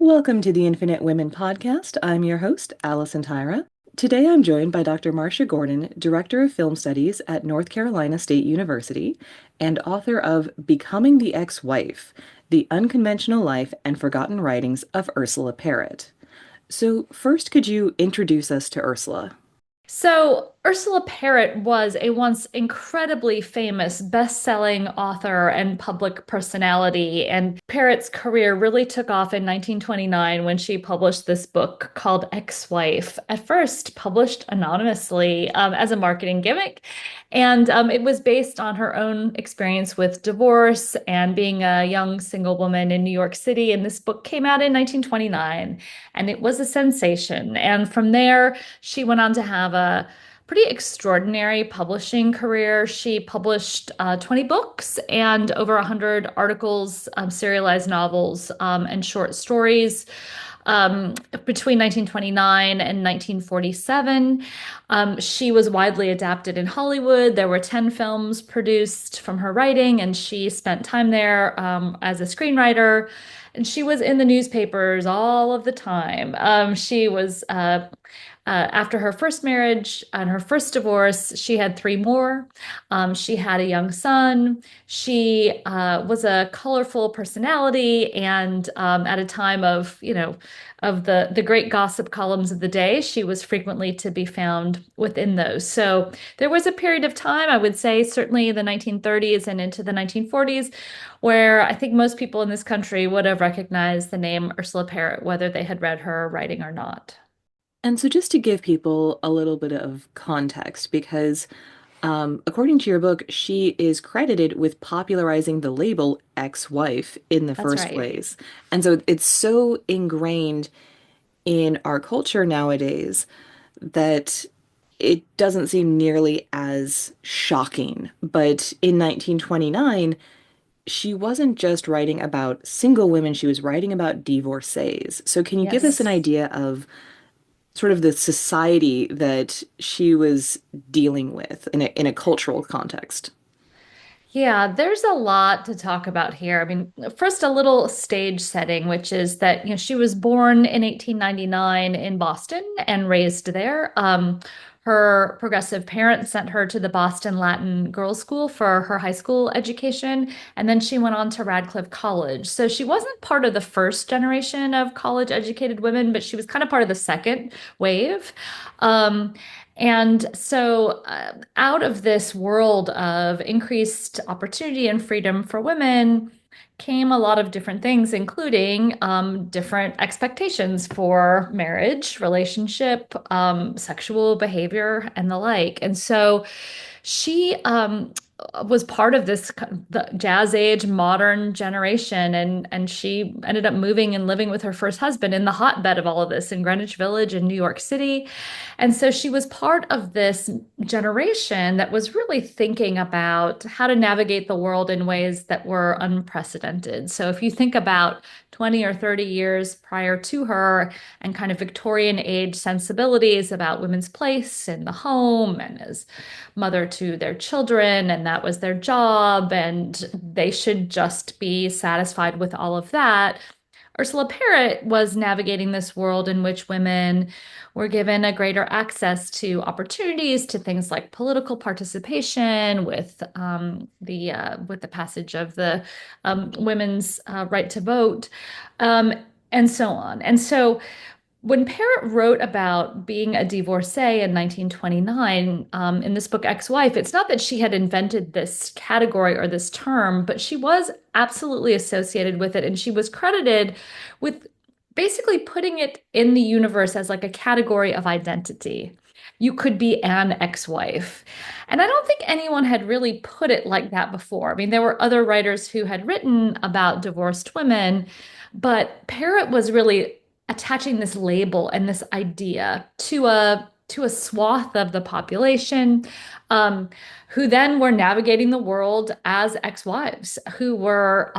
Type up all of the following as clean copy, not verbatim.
Welcome to the Infinite Women podcast. I'm your host, Allison Tyra. Today I'm joined by Dr. Marsha Gordon, Director of Film Studies at North Carolina State University and author of Becoming the Ex-Wife: The Unconventional Life and Forgotten Writings of Ursula Parrott. So, first, could you introduce us to Ursula? So, Ursula Parrott was a once incredibly famous best-selling author and public personality, and Parrott's career really took off in 1929 when she published this book called Ex-Wife, at first published anonymously as a marketing gimmick. And it was based on her own experience with divorce and being a young single woman in New York City. And this book came out in 1929, and it was a sensation. And from there, she went on to have a pretty extraordinary publishing career. She published 20 books and over 100 articles, serialized novels, and short stories. Between 1929 and 1947, she was widely adapted in Hollywood. There were 10 films produced from her writing, and she spent time there as a screenwriter. And she was in the newspapers all of the time. She was after her first marriage and her first divorce, she had three more. She had a young son. She was a colorful personality, and at a time of, of the great gossip columns of the day, she was frequently to be found within those. So there was a period of time, I would say, certainly the 1930s and into the 1940s, where I think most people in this country would have recognized the name Ursula Parrott, whether they had read her writing or not. And so, just to give people a little bit of context, because according to your book, she is credited with popularizing the label ex-wife in the That's first right. place. And so it's so ingrained in our culture nowadays that it doesn't seem nearly as shocking. But in 1929, she wasn't just writing about single women, she was writing about divorcees. So can you give us an Yes. idea of sort of the society that she was dealing with in a cultural context? Yeah, there's a lot to talk about here. I mean, first, a little stage setting, which is that, she was born in 1899 in Boston and raised there. Her progressive parents sent her to the Boston Latin Girls' School for her high school education, and then she went on to Radcliffe College. So she wasn't part of the first generation of college educated women, but she was kind of part of the second wave. Um, and so, out of this world of increased opportunity and freedom for women came a lot of different things, including different expectations for marriage, relationship, sexual behavior, and the like. And so, she was part of the jazz age modern generation, and she ended up moving and living with her first husband in the hotbed of all of this in Greenwich Village in New York City. And so she was part of this generation that was really thinking about how to navigate the world in ways that were unprecedented. So if you think about 20 or 30 years prior to her and kind of Victorian age sensibilities about women's place in the home and as mother to their children, and that was their job, and they should just be satisfied with all of that. Ursula Parrott was navigating this world in which women were given a greater access to opportunities, to things like political participation, with the passage of the women's right to vote, um, and so on. And so when Parrott wrote about being a divorcee in 1929, in this book, Ex-Wife, it's not that she had invented this category or this term, but she was absolutely associated with it. And she was credited with basically putting it in the universe as like a category of identity. You could be an ex-wife. And I don't think anyone had really put it like that before. I mean, there were other writers who had written about divorced women, but Parrott was really attaching this label and this idea to a swath of the population, who then were navigating the world as ex-wives, who were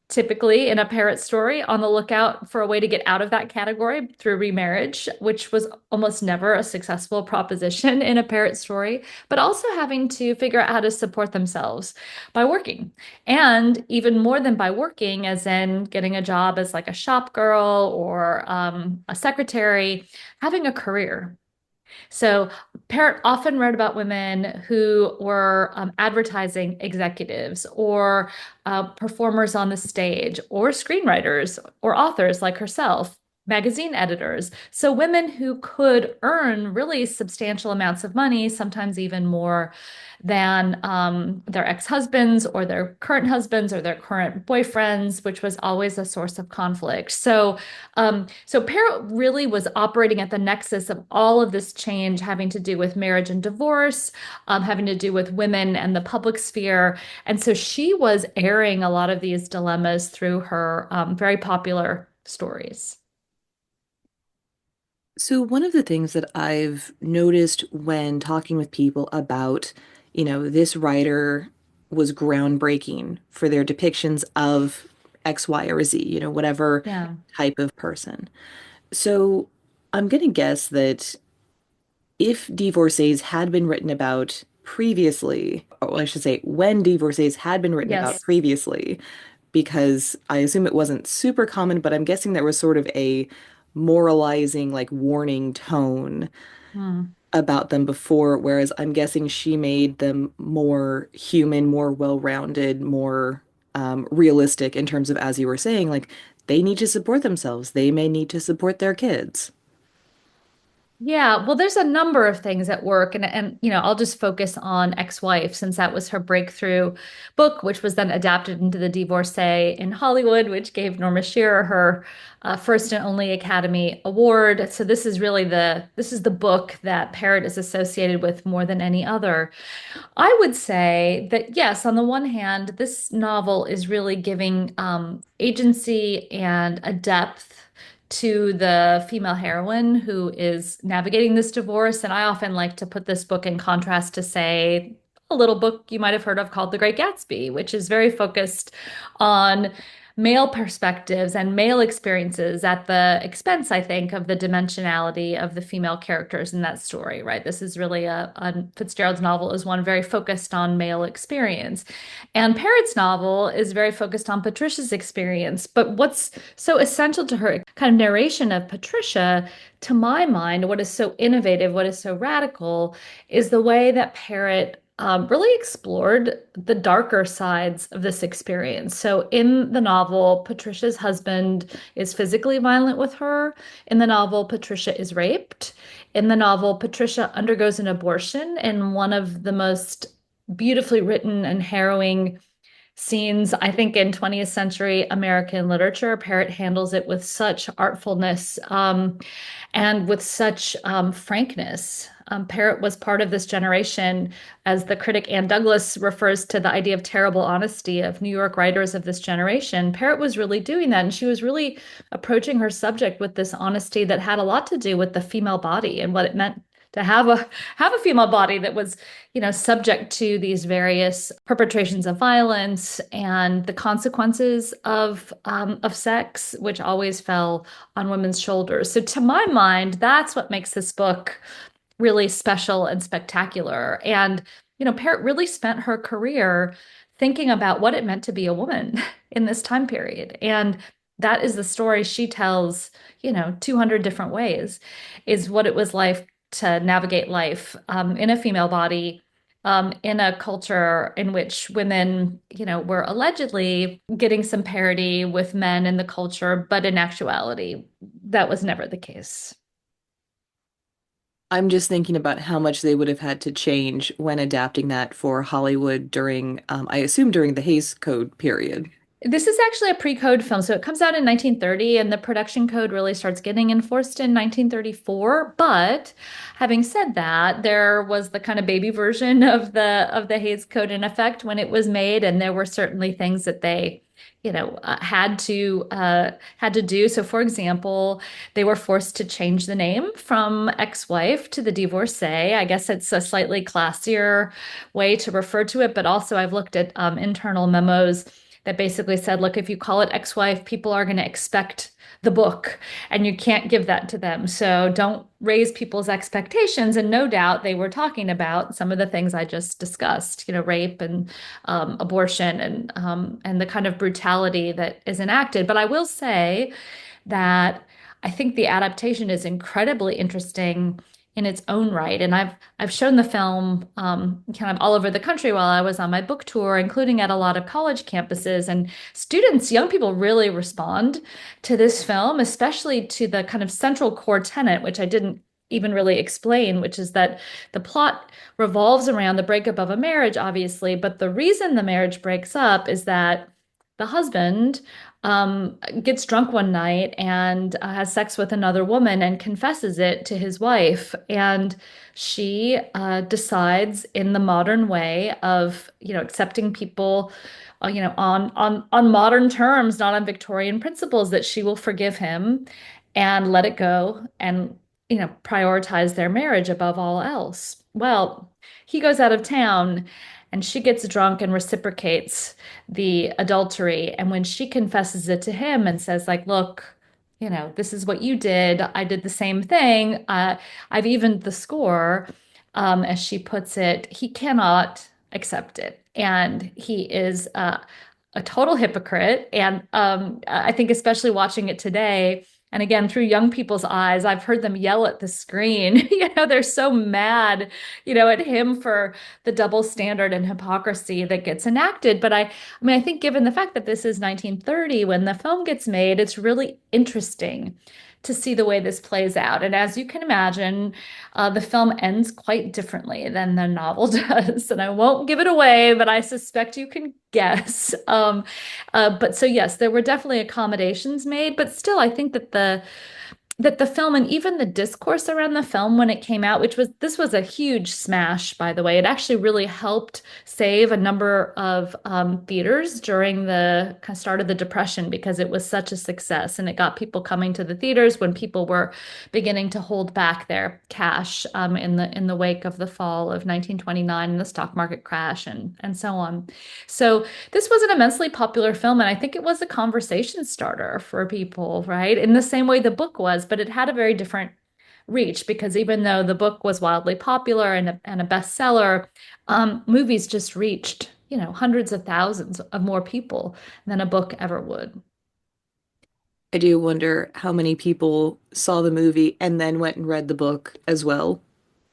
typically in a parrot story, on the lookout for a way to get out of that category through remarriage, which was almost never a successful proposition in a parrot story, but also having to figure out how to support themselves by working. And even more than by working, as in getting a job as like a shop girl or a secretary, having a career. So Parrott often wrote about women who were advertising executives or performers on the stage or screenwriters or authors like herself, magazine editors. So women who could earn really substantial amounts of money, sometimes even more than their ex-husbands or their current husbands or their current boyfriends, which was always a source of conflict. So Parrott really was operating at the nexus of all of this change having to do with marriage and divorce, having to do with women and the public sphere. And so she was airing a lot of these dilemmas through her very popular stories. So one of the things that I've noticed when talking with people about, this writer was groundbreaking for their depictions of X, Y, or Z, whatever Yeah. type of person. So I'm going to guess that if divorcees had been written about previously, or I should say, when divorcees had been written about Yes. previously, because I assume it wasn't super common, but I'm guessing there was sort of a moralizing, like warning tone Hmm. about them before, whereas I'm guessing she made them more human, more well-rounded, more realistic in terms of, as you were saying, like they need to support themselves. They may need to support their kids. Yeah, well, there's a number of things at work, and I'll just focus on Ex-Wife since that was her breakthrough book, which was then adapted into The Divorcee in Hollywood, which gave Norma Shearer her first and only Academy Award. So this is the book that Parrott is associated with more than any other. I would say that yes, on the one hand, this novel is really giving agency and a depth to the female heroine who is navigating this divorce. And I often like to put this book in contrast to, say, a little book you might have heard of called The Great Gatsby, which is very focused on male perspectives and male experiences at the expense, I think, of the dimensionality of the female characters in that story, right? This is really a Fitzgerald's novel is one very focused on male experience. And Parrott's novel is very focused on Patricia's experience. But what's so essential to her kind of narration of Patricia, to my mind, what is so innovative, what is so radical, is the way that Parrott really explored the darker sides of this experience. So, in the novel, Patricia's husband is physically violent with her. In the novel, Patricia is raped. In the novel, Patricia undergoes an abortion in one of the most beautifully written and harrowing scenes, I think, in 20th century American literature. Parrott handles it with such artfulness and with such frankness. Parrott was part of this generation, as the critic Ann Douglas refers to the idea of terrible honesty of New York writers of this generation. Parrott was really doing that, and she was really approaching her subject with this honesty that had a lot to do with the female body and what it meant to have a female body that was, subject to these various perpetrations of violence and the consequences of sex, which always fell on women's shoulders. So to my mind, that's what makes this book really special and spectacular. And, Parrott really spent her career thinking about what it meant to be a woman in this time period. And that is the story she tells, 200 different ways, is what it was like to navigate life in a female body. In a culture in which women, were allegedly getting some parity with men in the culture, but in actuality, that was never the case. I'm just thinking about how much they would have had to change when adapting that for Hollywood during, I assume during the Hays Code period. This is actually a pre-code film, so it comes out in 1930, and the production code really starts getting enforced in 1934. But having said that, there was the kind of baby version of the Hays Code in effect when it was made, and there were certainly things that they, had to do. So, for example, they were forced to change the name from ex-wife to the divorcee. I guess it's a slightly classier way to refer to it, but also I've looked at internal memos that basically said, look, if you call it ex-wife, people are going to expect the book, and you can't give that to them. So don't raise people's expectations. And no doubt they were talking about some of the things I just discussed, rape and abortion and the kind of brutality that is enacted. But I will say that I think the adaptation is incredibly interesting in its own right. And I've shown the film kind of all over the country while I was on my book tour, including at a lot of college campuses. And students, young people really respond to this film, especially to the kind of central core tenet, which I didn't even really explain, which is that the plot revolves around the breakup of a marriage, obviously, but the reason the marriage breaks up is that the husband gets drunk one night and has sex with another woman and confesses it to his wife. And she decides, in the modern way of, accepting people, on modern terms, not on Victorian principles, that she will forgive him and let it go and, prioritize their marriage above all else. Well, he goes out of town and she gets drunk and reciprocates the adultery. And when she confesses it to him and says, like, look, this is what you did. I did the same thing. I've evened the score, as she puts it. He cannot accept it. And he is a total hypocrite. And I think, especially watching it today, and again, through young people's eyes, I've heard them yell at the screen. They're so mad, at him for the double standard and hypocrisy that gets enacted. But I mean, I think given the fact that this is 1930 when the film gets made, it's really interesting to see the way this plays out. And as you can imagine, the film ends quite differently than the novel does. And I won't give it away, but I suspect you can guess. But so yes, there were definitely accommodations made, but still, I think that the film and even the discourse around the film when it came out, this was a huge smash, by the way. It actually really helped save a number of theaters during the kind of start of the Depression because it was such a success, and it got people coming to the theaters when people were beginning to hold back their cash in the wake of the fall of 1929 and the stock market crash and so on. So this was an immensely popular film, and I think it was a conversation starter for people, right? In the same way the book was, but it had a very different reach because even though the book was wildly popular and a bestseller, movies just reached, hundreds of thousands of more people than a book ever would. I do wonder how many people saw the movie and then went and read the book as well.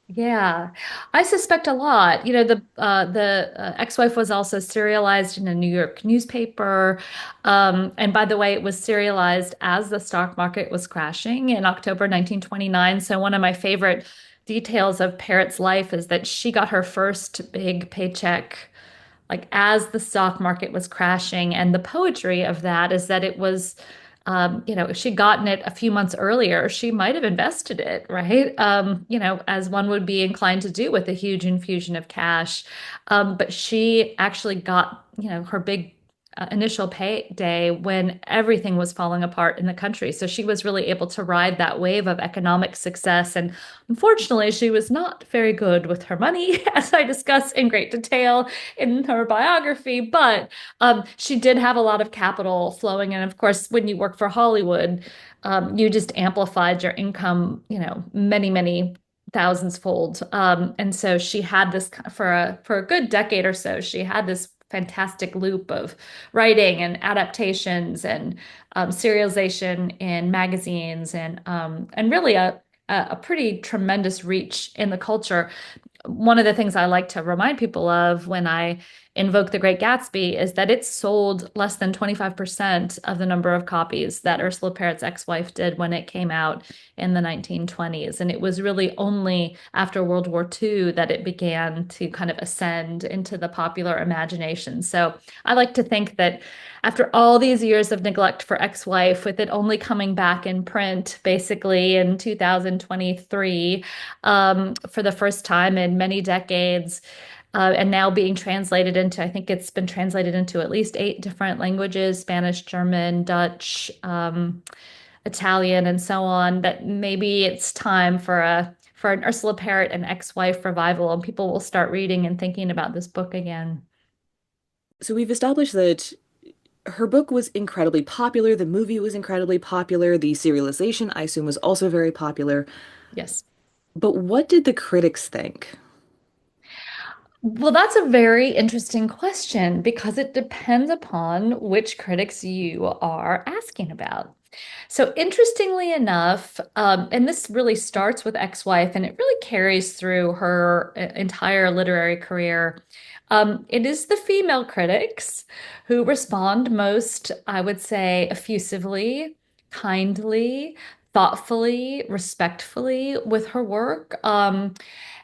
Yeah, I suspect a lot. The ex-wife was also serialized in a New York newspaper. And by the way, it was serialized as the stock market was crashing in October 1929. So one of my favorite details of Parrott's life is that she got her first big paycheck like as the stock market was crashing. And the poetry of that is that it was, if she'd gotten it a few months earlier, she might have invested it, right? As one would be inclined to do with a huge infusion of cash. But she actually got, her big initial payday when everything was falling apart in the country. So she was really able to ride that wave of economic success. And unfortunately, she was not very good with her money, as I discuss in great detail in her biography. But she did have a lot of capital flowing. And of course, when you work for Hollywood, you just amplified your income, many, many thousands fold. And so she had this for a good decade or so, she had this fantastic loop of writing and adaptations and serialization in magazines and really a pretty tremendous reach in the culture. One of the things I like to remind people of when I invoke The Great Gatsby is that it sold less than 25% of the number of copies that Ursula Parrott's ex-wife did when it came out in the 1920s. And it was really only after World War II that it began to kind of ascend into the popular imagination. So I like to think that after all these years of neglect for ex-wife, with it only coming back in print basically in 2023, for the first time in many decades, and now being translated into, I think it's been translated into at least 8 different languages, Spanish, German, Dutch, Italian, and so on, that maybe it's time for an Ursula Parrott and ex-wife revival, and people will start reading and thinking about this book again. So we've established that her book was incredibly popular. The movie was incredibly popular. The serialization, I assume, was also very popular. Yes. But what did the critics think? Well, that's a very interesting question because it depends upon which critics you are asking about. So, interestingly enough, and this really starts with Ex-Wife and it really carries through her entire literary career. It is the female critics who respond most, I would say, effusively, kindly, thoughtfully, respectfully with her work.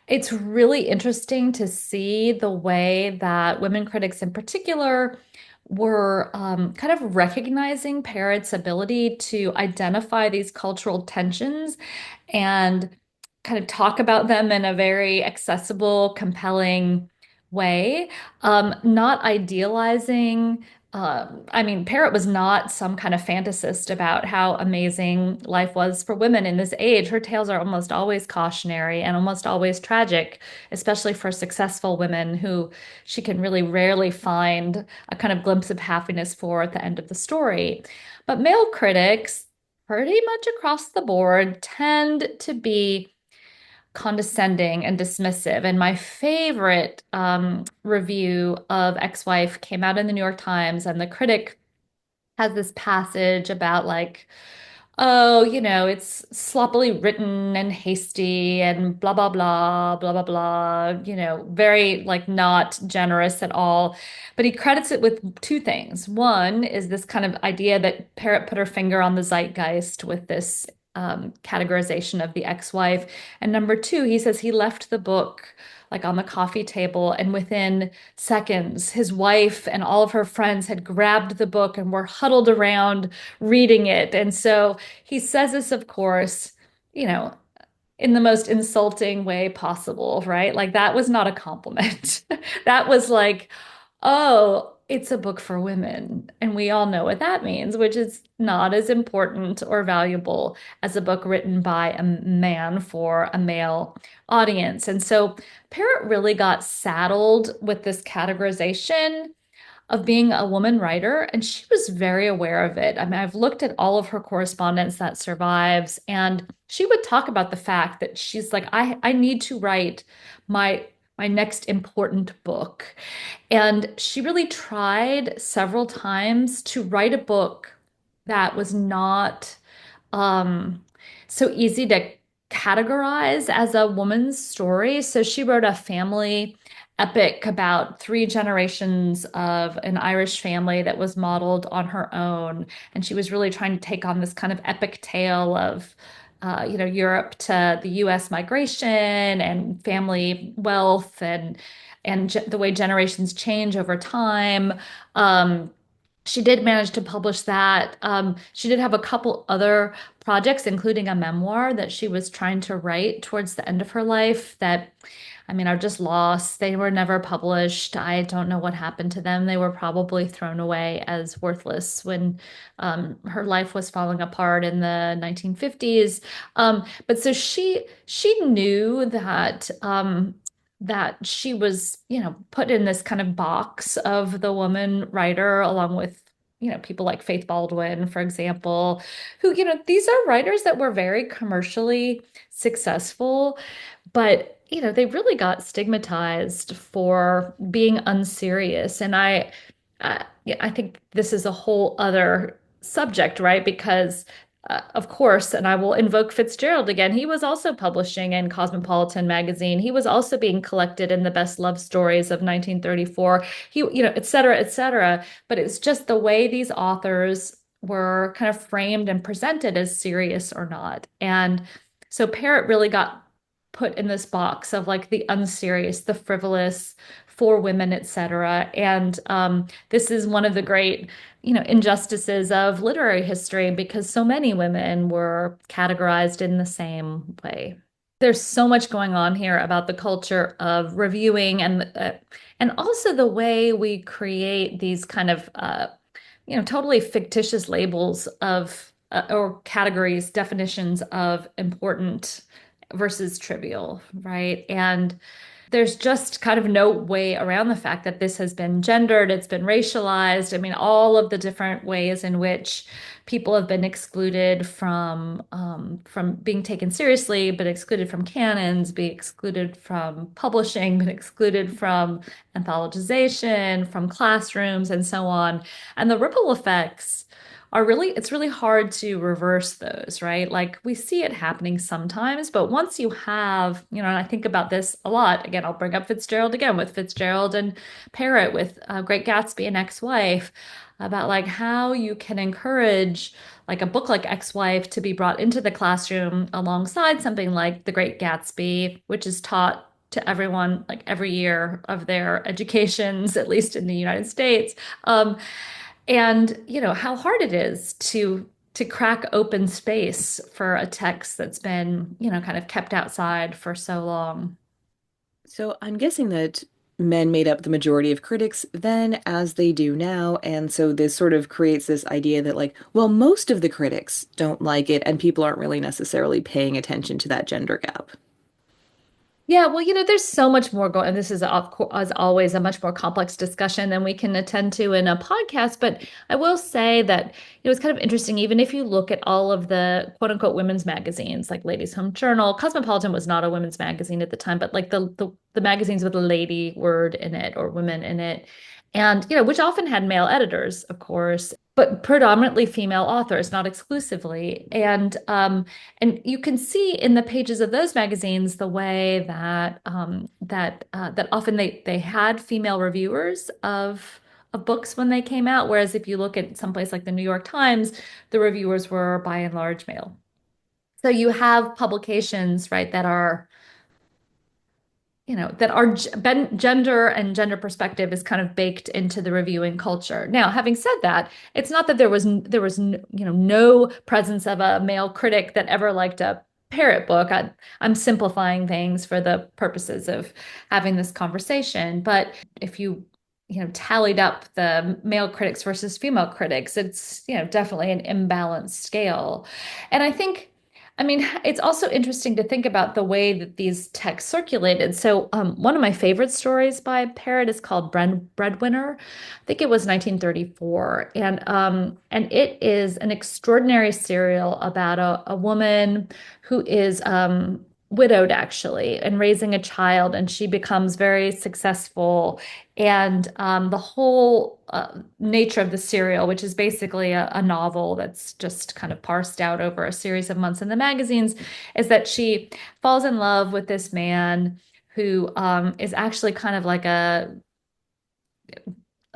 It's really interesting to see the way that women critics in particular were kind of recognizing Parrott's ability to identify these cultural tensions and kind of talk about them in a very accessible, compelling way, not idealizing. I mean, Parrott was not some kind of fantasist about how amazing life was for women in this age. Her tales are almost always cautionary and almost always tragic, especially for successful women who she can really rarely find a kind of glimpse of happiness for at the end of the story. But male critics, pretty much across the board, tend to be condescending and dismissive. And my favorite review of Ex-Wife came out in the New York Times, and the critic has this passage about like, oh, it's sloppily written and hasty and blah, blah, blah, blah, blah, blah, very like not generous at all. But he credits it with two things. One is this kind of idea that Parrott put her finger on the zeitgeist with this categorization of the ex-wife. And number two, he says he left the book like on the coffee table, and within seconds, his wife and all of her friends had grabbed the book and were huddled around reading it. And so he says this, of course, you know, in the most insulting way possible, right? Like that was not a compliment. That was like, oh, it's a book for women. And we all know what that means, which is not as important or valuable as a book written by a man for a male audience. And so Parrott really got saddled with this categorization of being a woman writer, and she was very aware of it. I mean, I've looked at all of her correspondence that survives, and she would talk about the fact that she's like, I need to write my next important book. And she really tried several times to write a book that was not um, so easy to categorize as a woman's story. So she wrote a family epic about three generations of an Irish family that was modeled on her own. And she was really trying to take on this kind of epic tale of, Europe to the US migration and family wealth and the way generations change over time. Um, she did manage to publish that. She did have a couple other projects, including a memoir that she was trying to write towards the end of her life that, I mean, are just lost. They were never published. I don't know what happened to them. They were probably thrown away as worthless when her life was falling apart in the 1950s. But so she knew that she was, put in this kind of box of the woman writer, along with, people like Faith Baldwin, for example, who, these are writers that were very commercially successful, but, they really got stigmatized for being unserious. And yeah, I think this is a whole other subject, right? Because of course, and I will invoke Fitzgerald again. He was also publishing in Cosmopolitan magazine. He was also being collected in the best love stories of 1934. He, et cetera, et cetera. But it's just the way these authors were kind of framed and presented as serious or not. And so Parrott really got put in this box of like the unserious, the frivolous, for women, et cetera. And this is one of the great injustices of literary history because so many women were categorized in the same way. There's so much going on here about the culture of reviewing and also the way we create these kind of totally fictitious labels of or categories, definitions of important versus trivial, right? And There's just kind of no way around the fact that this has been gendered, it's been racialized. I mean, all of the different ways in which people have been excluded from being taken seriously, been excluded from canons, be excluded from publishing, been excluded from anthologization, from classrooms, and so on. And the ripple effects are really, it's really hard to reverse those, right? Like we see it happening sometimes, but once you have, and I think about this a lot. Again, I'll bring up Fitzgerald again with Fitzgerald and Parrott with Great Gatsby and Ex-Wife about like how you can encourage like a book like Ex-Wife to be brought into the classroom alongside something like The Great Gatsby, which is taught to everyone like every year of their educations, at least in the United States. And how hard it is to crack open space for a text that's been, kind of kept outside for so long. So I'm guessing that men made up the majority of critics then, as they do now. And so this sort of creates this idea that, like, well, most of the critics don't like it, and people aren't really necessarily paying attention to that gender gap. Yeah, well, there's so much more going, and this is of course, as always, a much more complex discussion than we can attend to in a podcast. But I will say that it was kind of interesting, even if you look at all of the quote unquote women's magazines, like Ladies' Home Journal. Cosmopolitan was not a women's magazine at the time, but like the magazines with a lady word in it or women in it. And, which often had male editors, of course, but predominantly female authors, not exclusively. And you can see in the pages of those magazines the way that often they had female reviewers of books when they came out, whereas if you look at someplace like the New York Times, the reviewers were by and large male. So you have publications, right, that are gender and gender perspective is kind of baked into the reviewing culture. Now, having said that, it's not that there was no presence of a male critic that ever liked a Parrott book. I'm simplifying things for the purposes of having this conversation, but if you tallied up the male critics versus female critics, it's definitely an imbalanced scale. And I mean, it's also interesting to think about the way that these texts circulated. So, one of my favorite stories by Parrott is called Breadwinner. I think it was 1934, and it is an extraordinary serial about a woman who is widowed actually and raising a child, and she becomes very successful. And the whole nature of the serial, which is basically a novel that's just kind of parsed out over a series of months in the magazines, is that she falls in love with this man who is actually kind of like a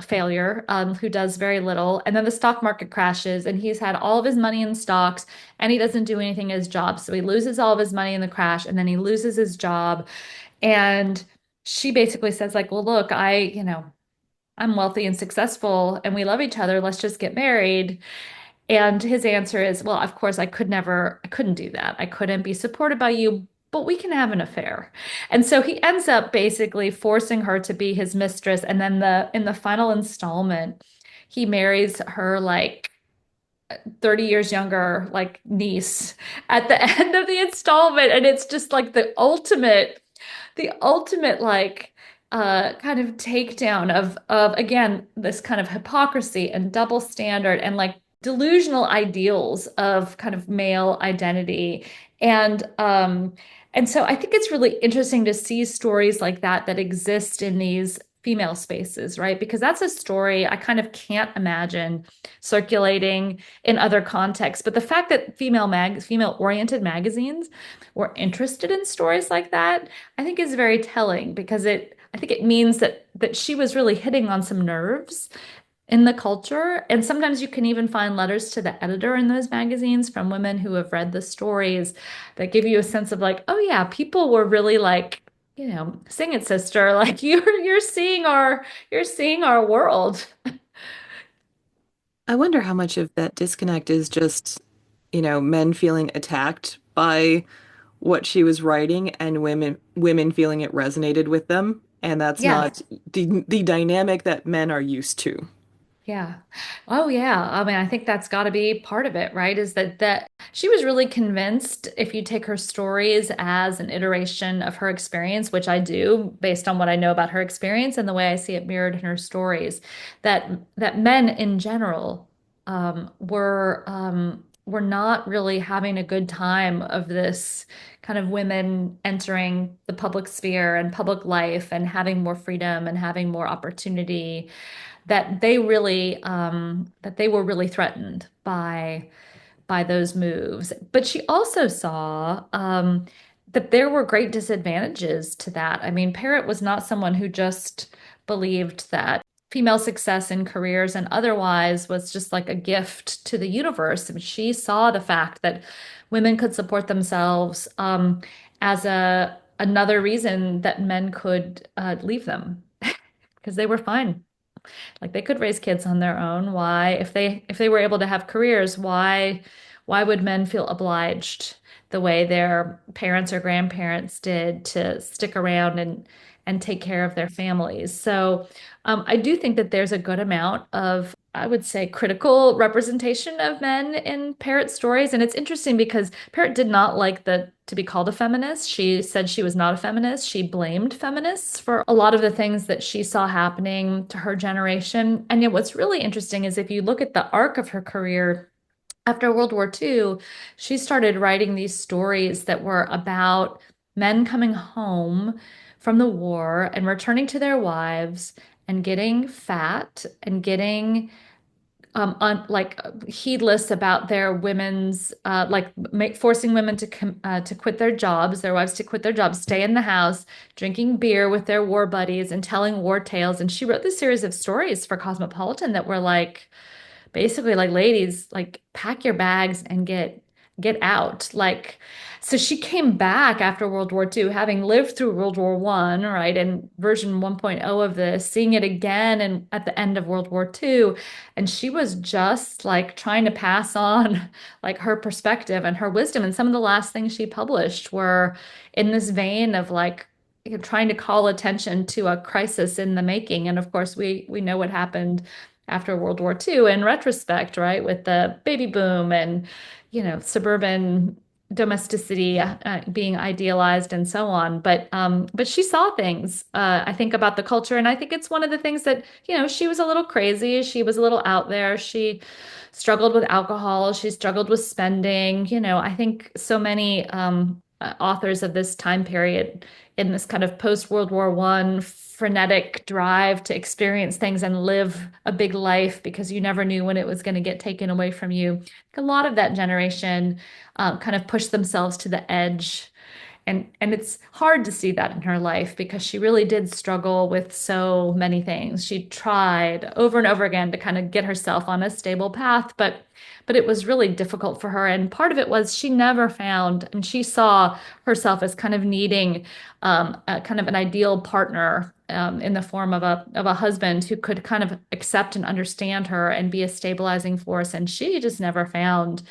failure, who does very little. And then the stock market crashes, and he's had all of his money in stocks, and he doesn't do anything in his job. So he loses all of his money in the crash, and then he loses his job. And she basically says, like, well, look, I'm wealthy and successful and we love each other. Let's just get married. And his answer is, well, of course, I couldn't do that. I couldn't be supported by you, but we can have an affair. And so he ends up basically forcing her to be his mistress. And then in the final installment, he marries her like 30 years younger, like niece at the end of the installment. And it's just like the ultimate like kind of takedown of again this kind of hypocrisy and double standard and like delusional ideals of kind of male identity. And so I think it's really interesting to see stories like that exist in these female spaces, right? Because that's a story I kind of can't imagine circulating in other contexts. But the fact that female oriented magazines were interested in stories like that, I think is very telling because I think it means that she was really hitting on some nerves in the culture. And sometimes you can even find letters to the editor in those magazines from women who have read the stories that give you a sense of like, oh yeah, people were really like, sing it, sister. Like you're seeing our world. I wonder how much of that disconnect is just, men feeling attacked by what she was writing and women feeling it resonated with them. And that's Yeah. not the dynamic that men are used to. Yeah. Oh yeah. I mean, I think that's got to be part of it, right? Is that she was really convinced if you take her stories as an iteration of her experience, which I do based on what I know about her experience and the way I see it mirrored in her stories, that men in general were not really having a good time of this kind of women entering the public sphere and public life and having more freedom and having more opportunity that they were really threatened by those moves. But she also saw that there were great disadvantages to that. I mean, Parrott was not someone who just believed that female success in careers and otherwise was just like a gift to the universe. I mean, she saw the fact that women could support themselves as a another reason that men could leave them because they were fine. Like they could raise kids on their own. Why, if they were able to have careers, why would men feel obliged the way their parents or grandparents did to stick around and take care of their families? So I do think that there's a good amount of, I would say, critical representation of men in Parrot's stories. And it's interesting because Parrott did not like to be called a feminist. She said she was not a feminist. She blamed feminists for a lot of the things that she saw happening to her generation. And yet, what's really interesting is if you look at the arc of her career, after World War II, she started writing these stories that were about men coming home from the war and returning to their wives and getting fat and getting like heedless about their women's forcing women to quit their jobs, their wives to quit their jobs, stay in the house, drinking beer with their war buddies and telling war tales. And she wrote this series of stories for Cosmopolitan that were like basically like ladies like pack your bags and get out like so she came back after World War II having lived through World War One, right, and version 1.0 of this, seeing it again and at the end of World War II, and she was just like trying to pass on like her perspective and her wisdom, and some of the last things she published were in this vein of like trying to call attention to a crisis in the making. And of course we know what happened after World War II in retrospect, right? With the baby boom and, suburban domesticity being idealized and so on. But she saw things, I think, about the culture. And I think it's one of the things that, she was a little crazy. She was a little out there. She struggled with alcohol. She struggled with spending. I think so many authors of this time period in this kind of post-World War One frenetic drive to experience things and live a big life because you never knew when it was going to get taken away from you. A lot of that generation kind of pushed themselves to the edge. And it's hard to see that in her life because she really did struggle with so many things. She tried over and over again to kind of get herself on a stable path, but it was really difficult for her. And part of it was she never found, and she saw herself as kind of needing a kind of an ideal partner in the form of a husband who could kind of accept and understand her and be a stabilizing force. And she just never found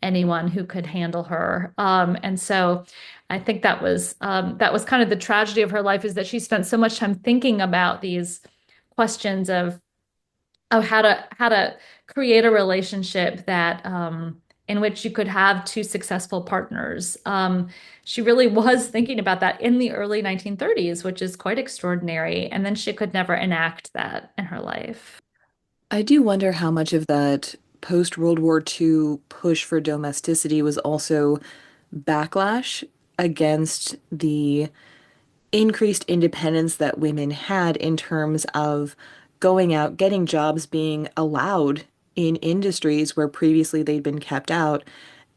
anyone who could handle her. And so I think that was kind of the tragedy of her life is that she spent so much time thinking about these questions of how to create a relationship that in which you could have two successful partners. She really was thinking about that in the early 1930s, which is quite extraordinary. And then she could never enact that in her life. I do wonder how much of that post-World War II push for domesticity was also backlash against the increased independence that women had in terms of going out, getting jobs, being allowed in industries where previously they'd been kept out.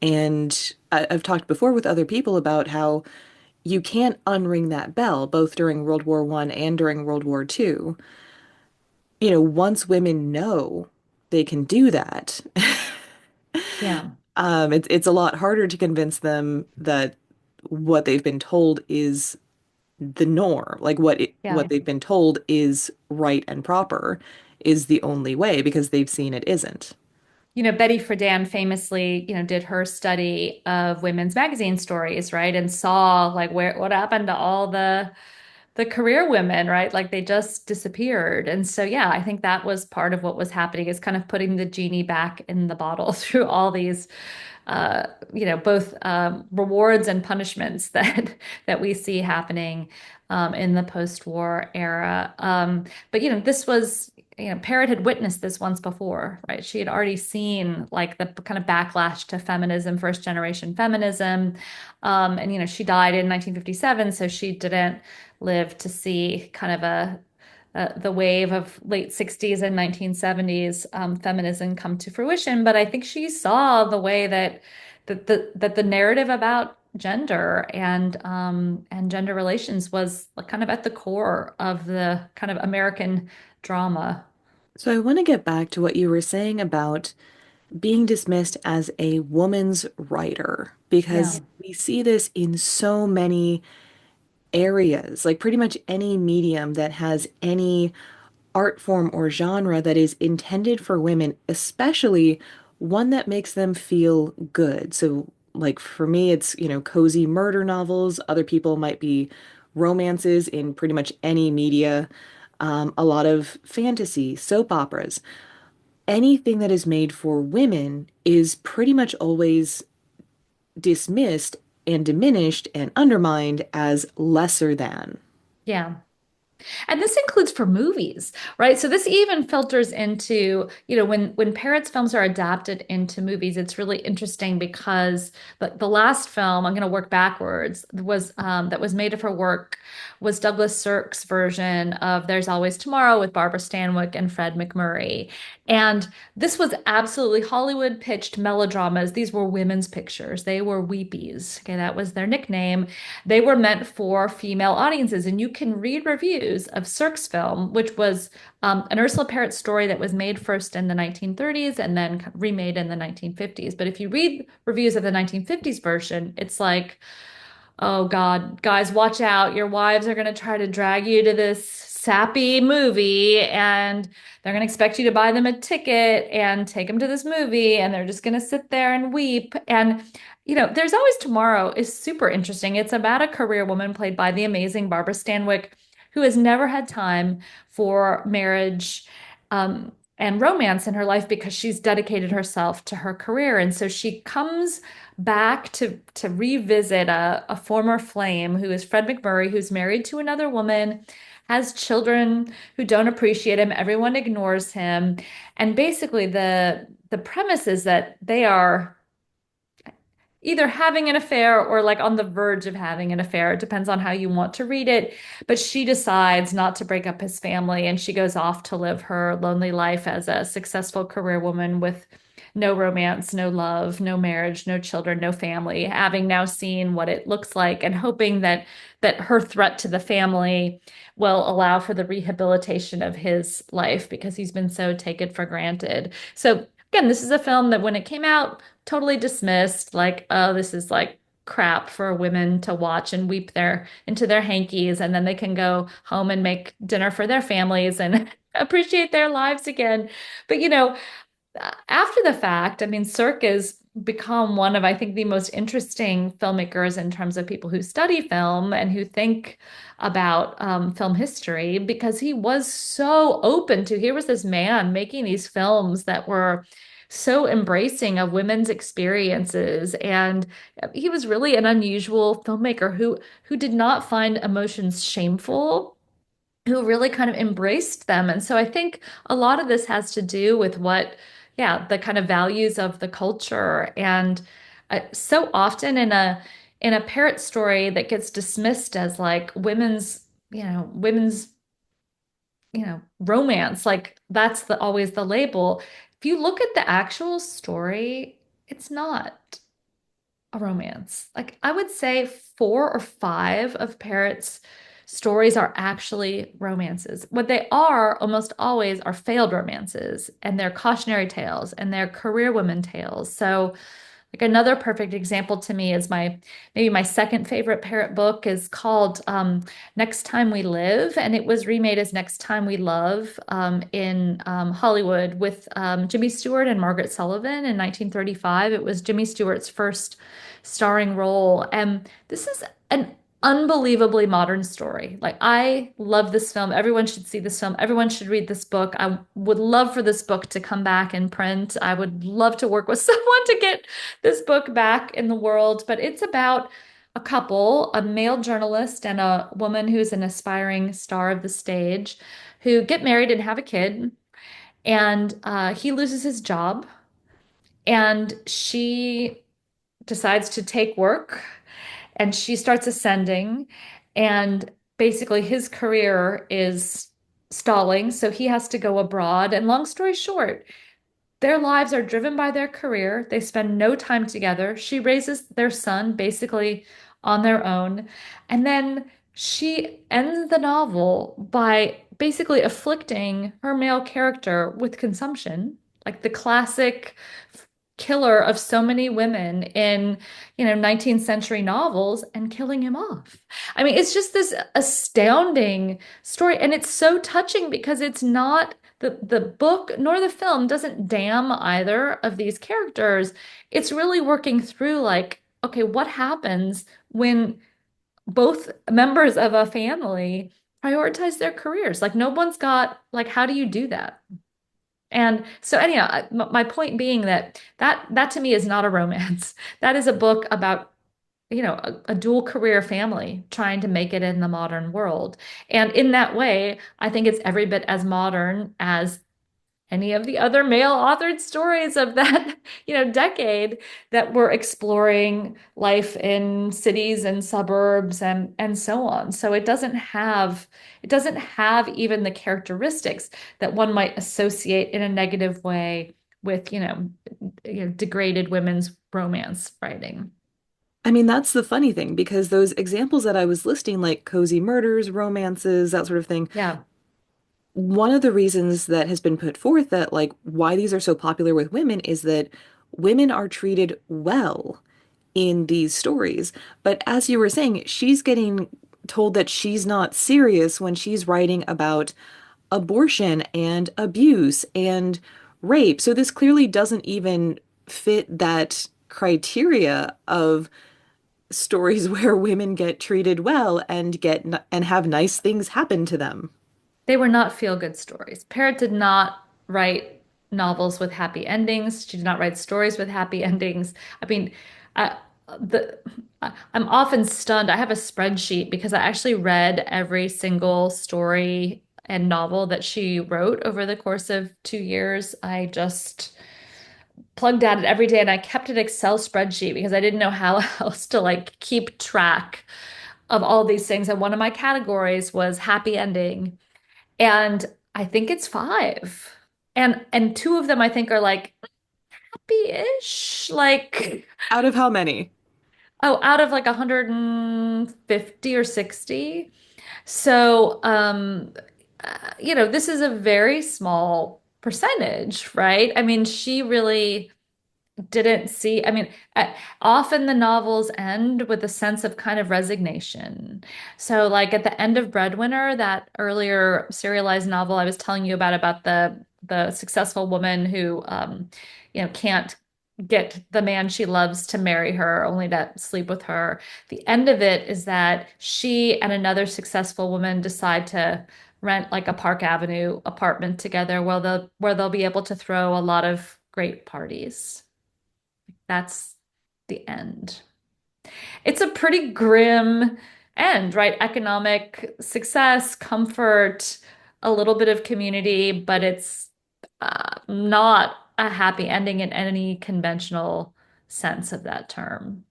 And I've talked before with other people about how you can't unring that bell, both during World War One and during World War Two. Once women know they can do that, Yeah. it's a lot harder to convince them that what they've been told is the norm, like what Yeah. they've been told is right and proper is the only way because they've seen it isn't. Betty Friedan famously, did her study of women's magazine stories, right? And saw like what happened to all the the career women, right? Like they just disappeared. And so, yeah, I think that was part of what was happening is kind of putting the genie back in the bottle through all these, both rewards and punishments that we see happening in the post-war era. But this was, Parrott had witnessed this once before, right? She had already seen like the kind of backlash to feminism, first generation feminism. And she died in 1957, so she didn't live to see kind of the wave of late 60s and 1970s feminism come to fruition. But I think she saw the way that the narrative about gender and gender relations was like kind of at the core of the kind of American drama. So I want to get back to what you were saying about being dismissed as a woman's writer, Yeah. because we see this in so many areas, like pretty much any medium that has any art form or genre that is intended for women, especially one that makes them feel good. So, like for me, it's, cozy murder novels. Other people might be romances in pretty much any media, a lot of fantasy, soap operas. Anything that is made for women is pretty much always dismissed and diminished and undermined as lesser than. Yeah. And this includes for movies, right? So this even filters into, when Parrott's films are adapted into movies, it's really interesting because the last film, I'm going to work backwards, was that was made of her work was Douglas Sirk's version of There's Always Tomorrow with Barbara Stanwyck and Fred McMurray. And this was absolutely Hollywood pitched melodramas. These were women's pictures. They were weepies. Okay, that was their nickname. They were meant for female audiences, and you can read reviews of Sirk's film, which was an Ursula Parrott story that was made first in the 1930s and then remade in the 1950s. But if you read reviews of the 1950s version, it's like, oh God, guys, watch out. Your wives are going to try to drag you to this sappy movie and they're going to expect you to buy them a ticket and take them to this movie and they're just going to sit there and weep. And, There's Always Tomorrow is super interesting. It's about a career woman played by the amazing Barbara Stanwyck who has never had time for marriage. And romance in her life because she's dedicated herself to her career. And so she comes back to revisit a former flame who is Fred McMurray, who's married to another woman, has children who don't appreciate him. Everyone ignores him. And basically the premise is that they are either having an affair or like on the verge of having an affair. It depends on how you want to read it. But she decides not to break up his family and she goes off to live her lonely life as a successful career woman with no romance, no love, no marriage, no children, no family, having now seen what it looks like and hoping that her threat to the family will allow for the rehabilitation of his life because he's been so taken for granted. So again, this is a film that when it came out, totally dismissed, like, oh, this is like crap for women to watch and weep their into their hankies, and then they can go home and make dinner for their families and appreciate their lives again. But after the fact, I mean, Cirque has become one of, I think, the most interesting filmmakers in terms of people who study film and who think about film history because he was so open to, here was this man making these films that were so embracing of women's experiences. And he was really an unusual filmmaker who did not find emotions shameful, who really kind of embraced them. And so I think a lot of this has to do with yeah, the kind of values of the culture. And so often in a parrot story that gets dismissed as like women's, romance, like that's always the label. If you look at the actual story, it's not a romance. Like I would say 4 or 5 of Parrot's stories are actually romances. What they are almost always are failed romances and they're cautionary tales and they're career women tales. So like another perfect example to me is maybe my second favorite Parrot book is called Next Time We Live, and it was remade as Next Time We Love in Hollywood with Jimmy Stewart and Margaret Sullivan in 1935. It was Jimmy Stewart's first starring role, and this is an unbelievably modern story. Like, I love this film. Everyone should see this film. Everyone should read this book. I would love for this book to come back in print. I would love to work with someone to get this book back in the world. But it's about a couple, a male journalist and a woman who's an aspiring star of the stage, who get married and have a kid. And he loses his job, and she decides to take work, and she starts ascending, and basically his career is stalling, so he has to go abroad. And long story short, their lives are driven by their career. They spend no time together. She raises their son basically on their own. And then she ends the novel by basically afflicting her male character with consumption, like the classic killer of so many women in, 19th century novels, and killing him off. I mean, it's just this astounding story, and it's so touching because it's not the book nor the film doesn't damn either of these characters. It's really working through, like, okay, what happens when both members of a family prioritize their careers? Like, no one's got, like, how do you do that? And so anyhow, my point being that to me is not a romance. That is a book about, a dual career family trying to make it in the modern world. And in that way, I think it's every bit as modern as any of the other male authored stories of that, decade, that were exploring life in cities and suburbs and so on. So it doesn't have even the characteristics that one might associate in a negative way with, degraded women's romance writing. I mean, that's the funny thing because those examples that I was listing, like cozy murders, romances, that sort of thing, Yeah. one of the reasons that has been put forth that like why these are so popular with women is that women are treated well in these stories. But as you were saying, she's getting told that she's not serious when she's writing about abortion and abuse and rape. So this clearly doesn't even fit that criteria of stories where women get treated well and and have nice things happen to them. They were not feel-good stories. Parrott did not write novels with happy endings. She did not write stories with happy endings. I mean, uh, the I'm often stunned. I have a spreadsheet because I actually read every single story and novel that she wrote over the course of 2 years. I just plugged at it every day, and I kept an Excel spreadsheet because I didn't know how else to, like, keep track of all these things. And one of my categories was happy ending. And I think it's five. And two of them I think are like happy-ish. Like, Out of how many? oh, out of like 150 or 60. So this is a very small percentage, right? I mean, she really didn't see. I mean, often the novels end with a sense of kind of resignation. So, like at the end of Breadwinner, that earlier serialized novel I was telling you about the successful woman who, can't get the man she loves to marry her, only to sleep with her. The end of it is that she and another successful woman decide to rent like a Park Avenue apartment together where they'll be able to throw a lot of great parties. That's the end. It's a pretty grim end, right? Economic success, comfort, a little bit of community, but it's not a happy ending in any conventional sense of that term.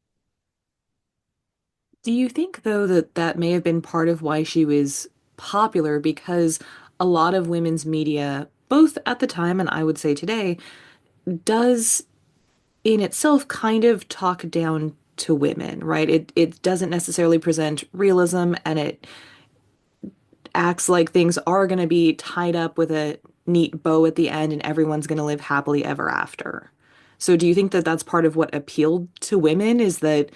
Do you think, though, that that may have been part of why she was popular? Because a lot of women's media, both at the time and I would say today, does in itself kind of talk down to women, right? It doesn't necessarily present realism and it acts like things are going to be tied up with a neat bow at the end and everyone's going to live happily ever after. So do you think that that's part of what appealed to women is that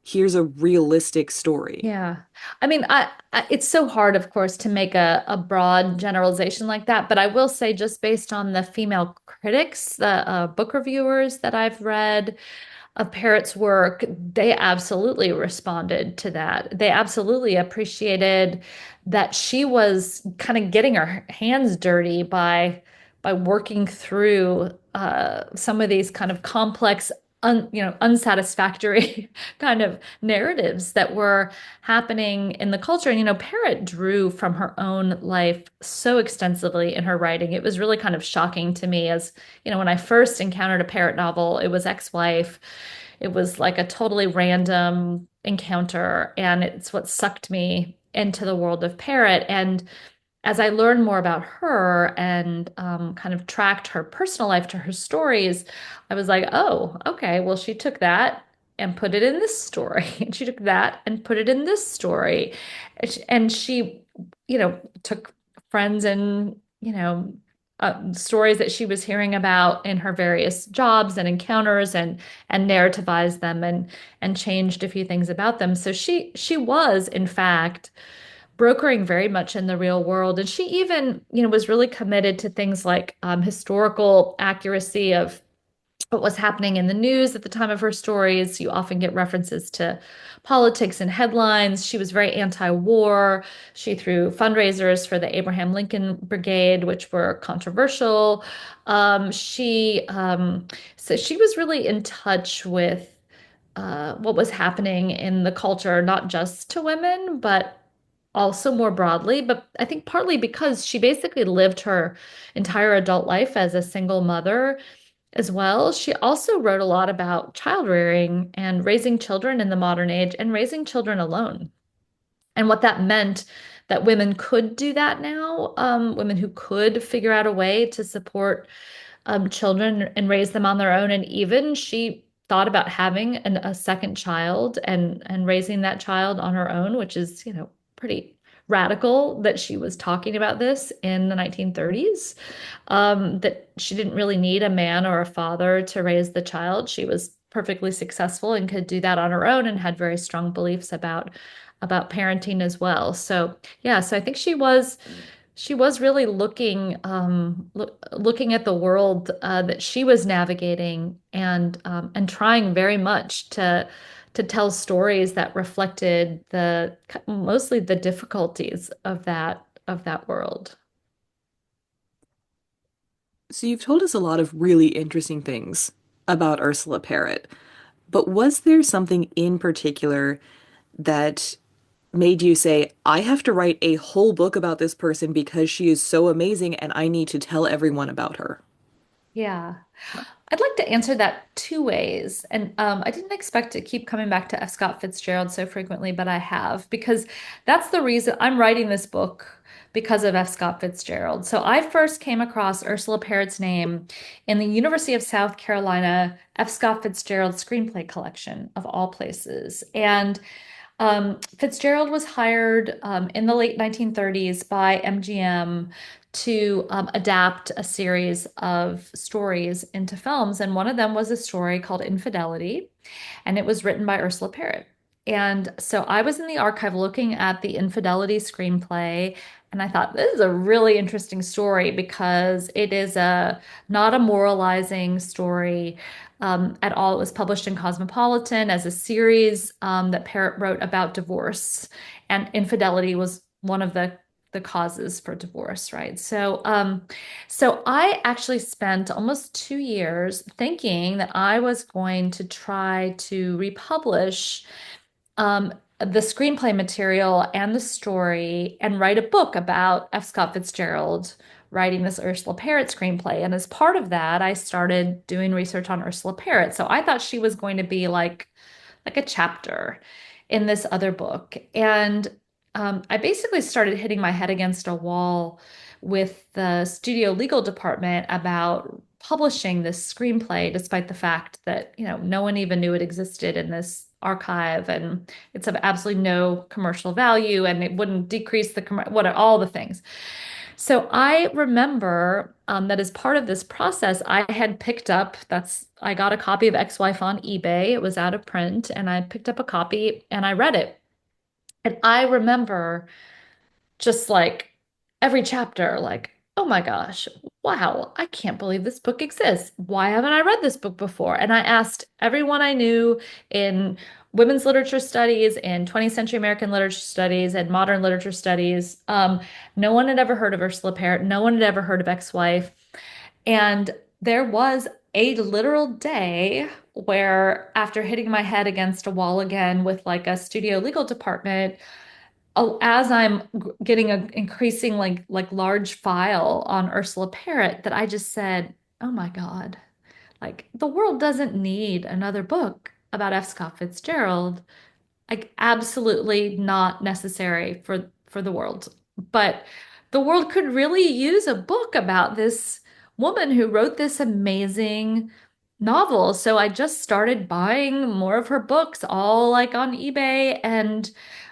here's a realistic story? Yeah. I mean, it's so hard, of course, to make a broad generalization like that. But I will say, just based on the female critics, the book reviewers that I've read, of Parrott's work, they absolutely responded to that. They absolutely appreciated that she was kind of getting her hands dirty by working through some of these kind of complex, unsatisfactory kind of narratives that were happening in the culture. And, Parrott drew from her own life so extensively in her writing. It was really kind of shocking to me as, when I first encountered a Parrott novel, it was Ex-Wife. It was like a totally random encounter, and it's what sucked me into the world of Parrott. And as I learned more about her and kind of tracked her personal life to her stories, I was like, oh, okay, well, she took that and put it in this story. And she took that and put it in this story. And she, took friends and, stories that she was hearing about in her various jobs and encounters and narrativized them and changed a few things about them. So she was, in fact, brokering very much in the real world. And she even, was really committed to things like historical accuracy of what was happening in the news at the time of her stories. You often get references to politics and headlines. She was very anti-war. She threw fundraisers for the Abraham Lincoln Brigade, which were controversial. So she was really in touch with what was happening in the culture, not just to women, but also more broadly. But I think partly because she basically lived her entire adult life as a single mother as well. She also wrote a lot about child rearing and raising children in the modern age and raising children alone and what that meant that women could do that now, women who could figure out a way to support children and raise them on their own. And even she thought about having a second child and raising that child on her own, which is, pretty radical that she was talking about this in the 1930s, that she didn't really need a man or a father to raise the child. She was perfectly successful and could do that on her own and had very strong beliefs about parenting as well. So yeah, so I think she was really looking at the world that she was navigating and trying very much to tell stories that reflected the mostly the difficulties of that world. So you've told us a lot of really interesting things about Ursula Parrott, but was there something in particular that made you say, I have to write a whole book about this person because she is so amazing and I need to tell everyone about her? Yeah. I'd like to answer that two ways. And I didn't expect to keep coming back to F. Scott Fitzgerald so frequently, but I have, because that's the reason I'm writing this book because of F. Scott Fitzgerald. So I first came across Ursula Parrott's name in the University of South Carolina F. Scott Fitzgerald screenplay collection, of all places. And Fitzgerald was hired in the late 1930s by MGM to adapt a series of stories into films. And one of them was a story called Infidelity, and it was written by Ursula Parrott. And so I was in the archive looking at the Infidelity screenplay, and I thought this is a really interesting story because it is not a moralizing story at all. It was published in Cosmopolitan as a series that Parrott wrote about divorce, and infidelity was one of the causes for divorce, right? So I actually spent almost 2 years thinking that I was going to try to republish the screenplay material and the story and write a book about F. Scott Fitzgerald writing this Ursula Parrott screenplay. And as part of that, I started doing research on Ursula Parrott. So I thought she was going to be like a chapter in this other book. And I basically started hitting my head against a wall with the studio legal department about publishing this screenplay, despite the fact that, no one even knew it existed in this archive and it's of absolutely no commercial value and it wouldn't decrease what are all the things. So I remember that as part of this process, I had picked up I got a copy of Ex-Wife on eBay. It was out of print, and I picked up a copy and I read it. And I remember just like every chapter, like, oh my gosh, wow, I can't believe this book exists. Why haven't I read this book before? And I asked everyone I knew in women's literature studies, in 20th century American literature studies, and modern literature studies. No one had ever heard of Ursula Parrott. No one had ever heard of Ex-Wife. And there was a literal day where, after hitting my head against a wall again with like a studio legal department, as I'm getting an increasing like large file on Ursula Parrott, that I just said, "Oh my God, like the world doesn't need another book about F. Scott Fitzgerald. Like absolutely not necessary for the world. But the world could really use a book about this woman who wrote this amazing novel. So I just started buying more of her books, all like on eBay, and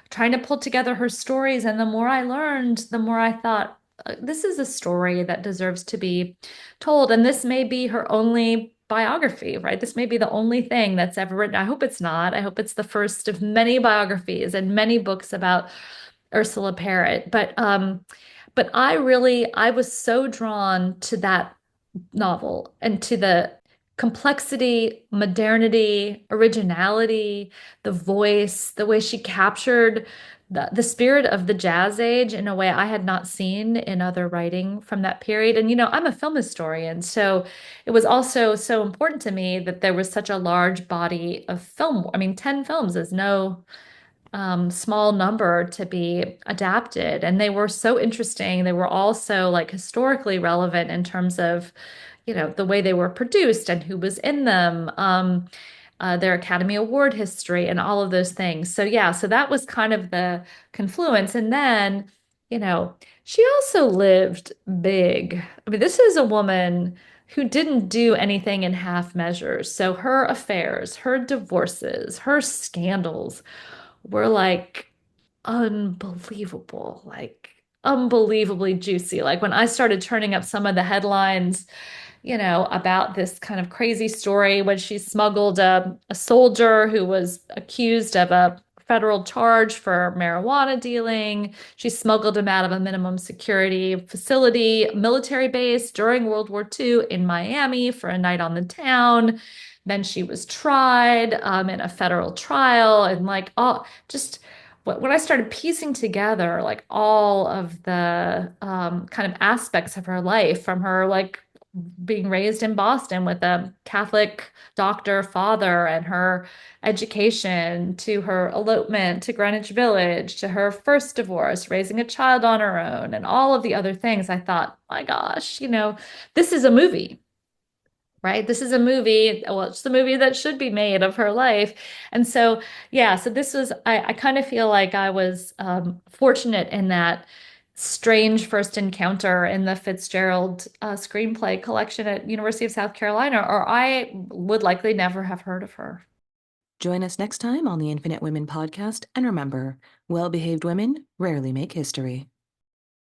trying to pull together her stories. And the more I learned, the more I thought, this is a story that deserves to be told. And this may be her only biography, right? This may be the only thing that's ever written. I hope it's not. I hope it's the first of many biographies and many books about Ursula Parrott. But I was so drawn to that novel and to the complexity, modernity, originality, the voice, the way she captured the spirit of the jazz age in a way I had not seen in other writing from that period. And, I'm a film historian, so it was also so important to me that there was such a large body of film. I mean, 10 films is no small number to be adapted. And they were so interesting. They were also like historically relevant in terms of, the way they were produced and who was in them, their Academy Award history and all of those things. So yeah, so that was kind of the confluence. And then, you know, she also lived big. I mean, this is a woman who didn't do anything in half measures. So her affairs, her divorces, her scandals were like unbelievable, like unbelievably juicy. Like when I started turning up some of the headlines, about this kind of crazy story when she smuggled a soldier who was accused of a federal charge for marijuana dealing. She smuggled him out of a minimum security facility, military base during World War II in Miami for a night on the town. Then she was tried in a federal trial, and like all just when I started piecing together like all of the kind of aspects of her life, from her like being raised in Boston with a Catholic doctor father and her education, to her elopement to Greenwich Village, to her first divorce, raising a child on her own, and all of the other things, I thought, my gosh, this is a movie. Right? This is a movie. Well, it's the movie that should be made of her life. And so, yeah, so this was, I kind of feel like I was fortunate in that strange first encounter in the Fitzgerald screenplay collection at University of South Carolina, or I would likely never have heard of her. Join us next time on the Infinite Women podcast, and remember, well-behaved women rarely make history.